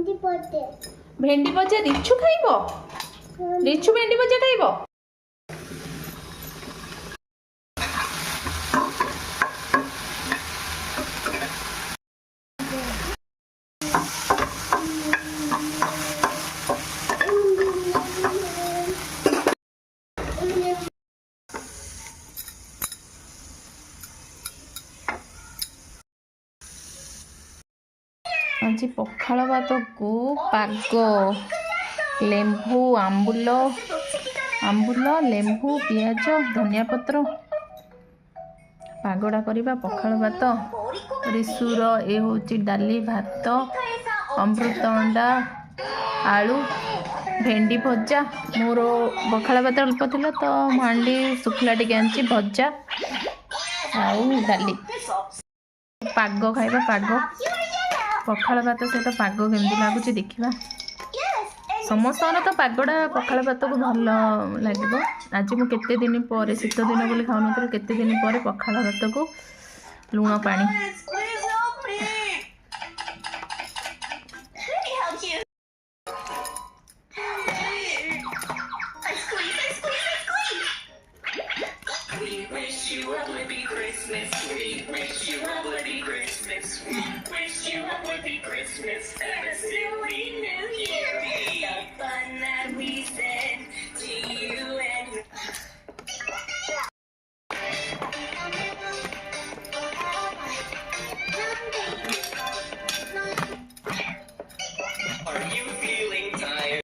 भेंडी भजा रिछु खाइब रिछु भेंडी भजा खाइब आज पखाल भात को पाग लेंबू आंबुल आंबुल लेंबू पियाज धनिया पत्र पागड़ा करवा पखाल भात रिसुर ए हूँ डाली भात अमृतभंडा आलू भेंडी भजा मोर पखाल भात अल्प थी तो हांडी शुखला टे आनी भजा आउ डाली पाग खाइबा पाग पखाल भात सहित पाग केमती लगुच देखा समस्त तो पागड़ा पखाल भात को भल लगे आज मुझे दिन पर शीत दिन बोली खाऊन केते दिन पर पखाल भात को लुण पानी